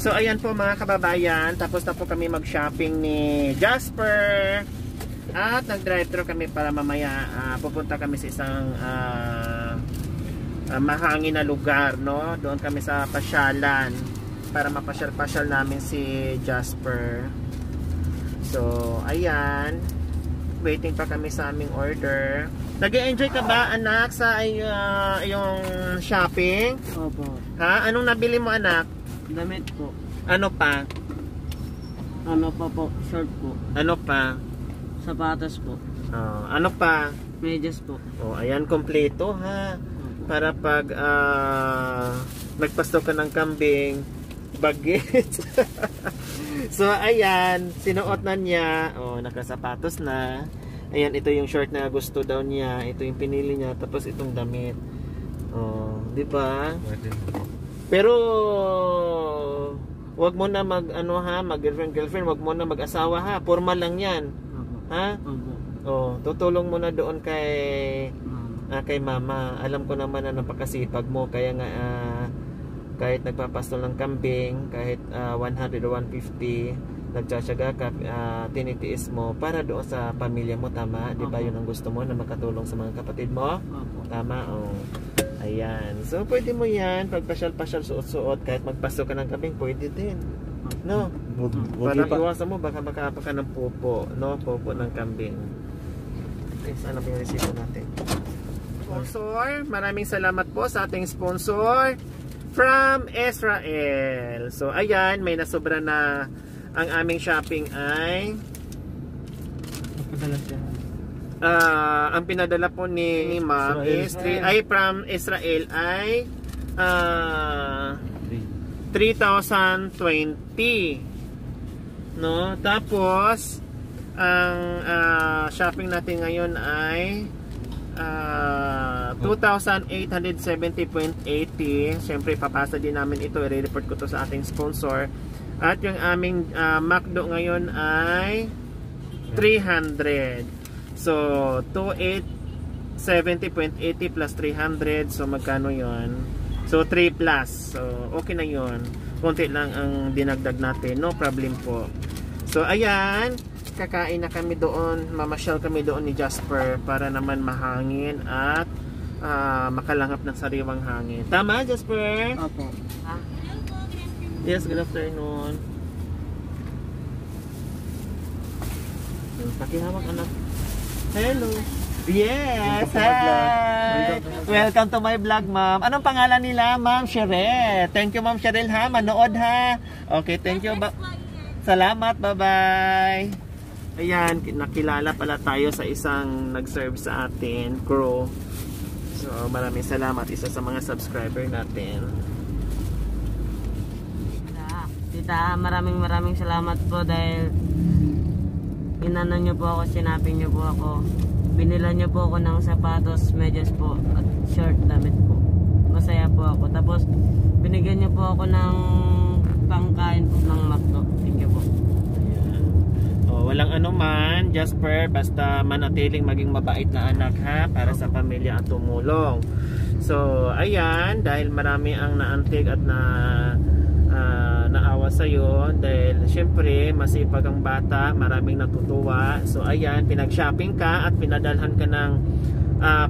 So ayan po mga kababayan, tapos na po kami mag-shopping ni Jasper. At nag-drive-thru kami para mamaya pupunta kami sa isang mahangin na lugar, no? Doon kami sa pasyalan para mapasyal-pasyal namin si Jasper. So ayan, waiting pa kami sa aming order. Nag-e-enjoy ka ba anak sa yung shopping? Opo. Ha? Anong nabili mo anak? Damit po. Ano pa? Ano pa po? Short po. Ano pa? Sapatos po. Ano pa? Medyas po. Ayan, kompleto ha. Para pag nagpasto ka ng kambing, bagets. So ayan, sinuot na niya. Nakasapatos na. Ayan, ito yung short na gusto daw niya. Ito yung pinili niya. Tapos itong damit. Di ba? Pero wag mo na mag girlfriend, wag mo na mag-asawa ha. Formal lang 'yan. Ha? Tutulong mo na doon kay mama. Alam ko naman na napakasipag mo, kaya nga kahit nagpapastol ng kambing, kahit 100 o 150, nagtsatsaga ka, tinitiis mo para doon sa pamilya mo, tama? Di ba yun ang gusto mo, na makatulong sa mga kapatid mo? Tama? Ayan. So, pwede mo yan. Pagpasyal-pasyal, suot-suot, kahit magpasto ka ng kambing, pwede din. No? Para iwasan mo, baka makapa ka ng pupo. No? Pupo ng kambing. Sana ba yung resibo natin? Sponsor, maraming salamat po sa ating sponsor from Israel. So, ayan, may nasobra na ang aming shopping ay ang pinadala po ni Ma'am is from Israel ay 3,020, no? Tapos ang shopping natin ngayon ay 2,870.80. Siyempre papasa din namin ito, i-report ko to sa ating sponsor. At yung aming McDo ngayon ay 300. So, 2,870.80 plus 300. So, magkano yon? So, 3 plus. So, okay na yon. Konti lang ang dinagdag natin. No problem po. So, ayan. Kakain na kami doon. Mamasyal kami doon ni Jasper para naman mahangin at makalanghap ng sariwang hangin. Tama, Jasper? Opo. Yes, good afternoon. Pakihawak anak. Hello. Yes, hi. Welcome to my vlog, ma'am. Anong pangalan nila, ma'am? Cheryl. Thank you, ma'am Cheryl, ha. Manood, ha. Okay, thank you. Salamat, bye-bye. Ayan, nakilala pala tayo sa isang nag-serve sa atin, crew. So, maraming salamat. Isa sa mga subscriber natin. Tita, maraming salamat po dahil inano nyo po ako, sinapin nyo po ako. Binila nyo po ako ng sapatos, medyas po at short, damit po. Masaya po ako. Tapos binigyan nyo po ako ng pangkain po ng McDo. Thank you po. Walang anuman, Jasper, basta manatiling maging mabait na anak, ha, para sa pamilya at tumulong. So ayan, dahil marami ang naantig at naawa sa'yo, dahil syempre masipag ang bata, maraming natutuwa. So ayan, pinag-shopping ka at pinadalhan ka ng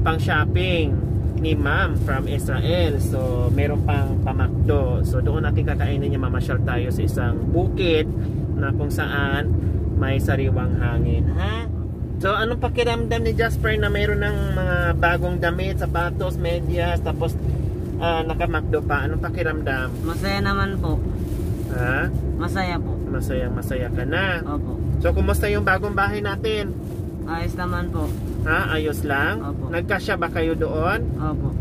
pang-shopping ni ma'am from Israel. So meron pang pamakdo. So doon natin kakainin niya, mamasyal tayo sa isang bukid na kung saan may sariwang hangin, ha? So anong pakiramdam ni Jasper na mayroon ng mga bagong damit, sapatos, medyas, tapos nakamakdo pa? Anong pakiramdam? Masaya naman po. Ha? Masaya po. Masaya ka na. Opo. So kumusta yung bagong bahay natin? Ayos naman po. Ha? Ayos lang? Opo. Nagkasya ba kayo doon? Opo.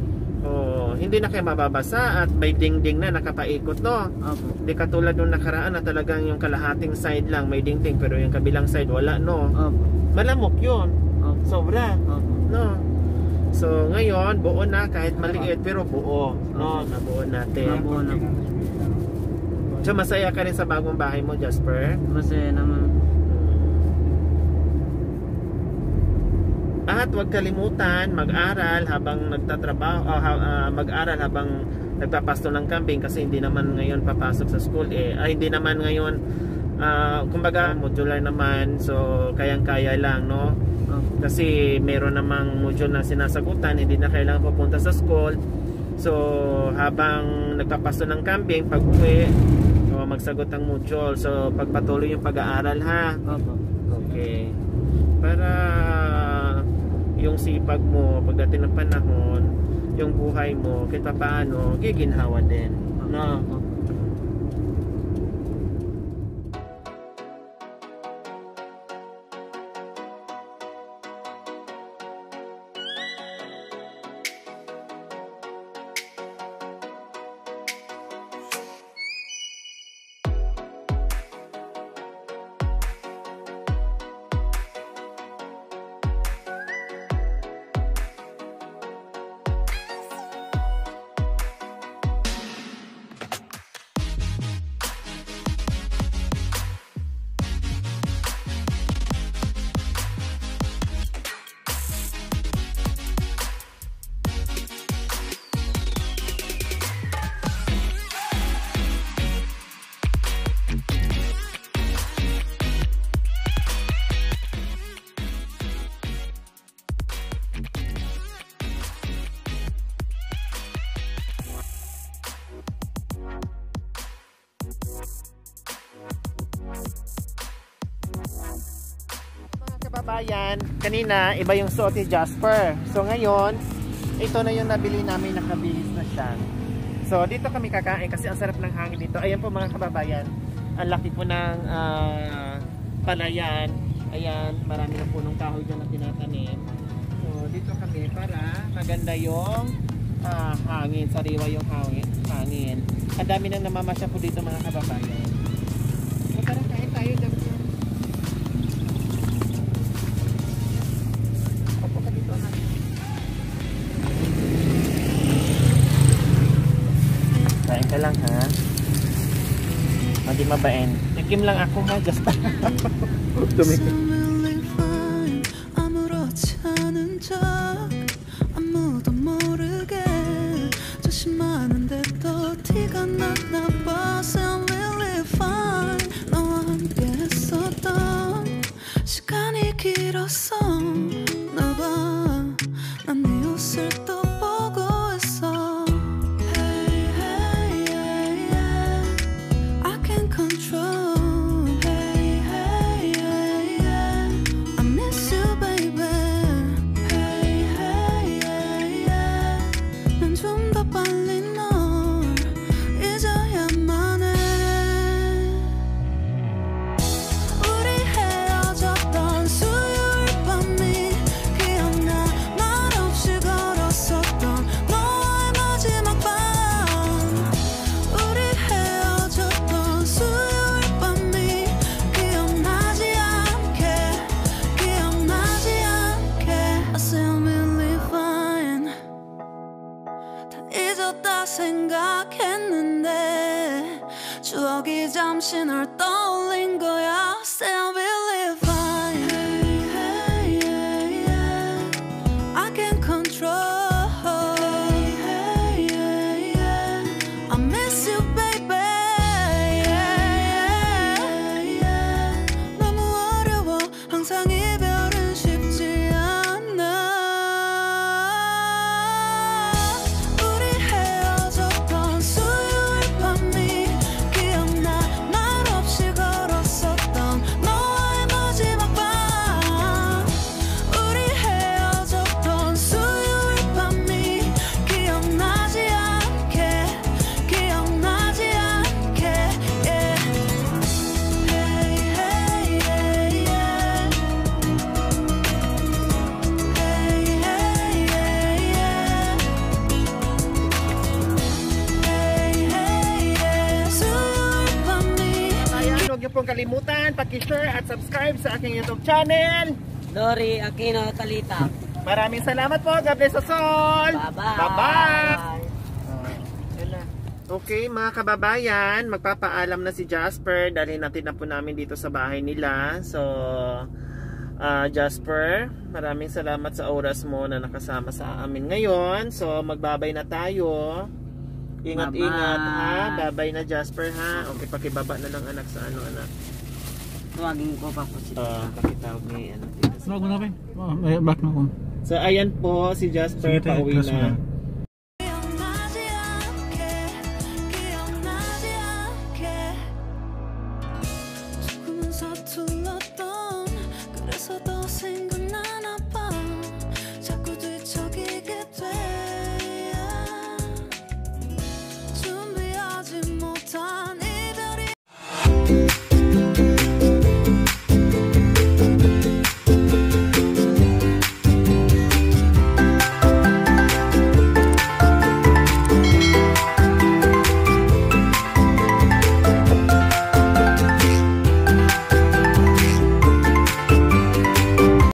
Hindi na kayo mababasa at may dingding na nakapaikot, no? Opo. Hindi katulad nung nakaraan na talagang yung kalahating side lang may dingding pero yung kabilang side wala, no? Opo. Malamok yun. Opo. Sobra. Opo. No? So ngayon, buo na kahit maliit pero buo, no? Nabuo natin. Nabuo na po. So masaya ka rin sa bagong bahay mo, Jasper? Masaya naman. At huwag kalimutan mag-aral habang nagtatrabaho, mag-aral habang nagpapastol ng kambing kasi hindi naman ngayon papasok sa school hindi naman ngayon kumbaga modular naman, so kayang-kaya lang, no? Kasi meron namang module na sinasagutan, hindi na kailangan pupunta sa school. So habang nagpapastol ng kambing, pag uwi magsagot ang module, so pagpatuloy yung pag-aaral, ha? Okay, para yung sipag mo pagdating ng panahon, yung buhay mo kahit paano giginhawa din, no? Kababayan, kanina iba yung suot ni Jasper. So ngayon, ito na yung nabili namin, nakabihis na siya. So dito kami kakain kasi ang sarap ng hangin dito. Ayan po mga kababayan, ang laki po ng palayan. Ayan, marami na punong kahoy dyan na tinatanim. So dito kami para maganda yung hangin, sariwa yung hangin. Ang dami nang namamasya po dito mga kababayan. So tara, kain tayo dyan. Kain ka lang, ha? Hindi mabain. Nakim lang ako, ha? Just tumikip. 추억이 잠시 널 떠올린 거야. Still believe fine. Hey, hey, yeah. I can't control. Hey, hey, yeah. I miss you, baby. Yeah, yeah. 너무 어려워. 항상 이별은 쉽지 않아. 우리 헤어졌던 수요일 밤이 기억나. 말 없이 걸었었던 너와의 마지막 밤. 우리 헤어졌던 수요일 밤이 기억나지 않게. 기억나지 않게. Yeah. Hey, hey, yeah, yeah. Hey, hey, yeah, yeah. Hey, hey, yeah. 수요일 밤이 Ayan, huwag niyo pong kalimutan paki-share at subscribe sa aking YouTube channel. Lorry, Aquino, Talita. Maraming salamat po. God bless us all. Bye-bye. Bye-bye. Okay mga kababayan, magpapaalam na si Jasper. Dalhin natin na po namin dito sa bahay nila. So Jasper, maraming salamat sa oras mo na nakasama sa amin ngayon. So magbabay na tayo. Ingat-ingat ha. Bye-bye. Babay na Jasper ha. Okay, pakibaba na lang anak sa ano anak. Tuwagin ko pa po si tita. Pakitawag ni ano. Tita. Bago na rin. May back na ko. So ayan po si Jasper Sige, tayo, pauwi close na. mo. 기억나지 않게 기억나지 않게 조금은 서툴렀던 그래서 더 생각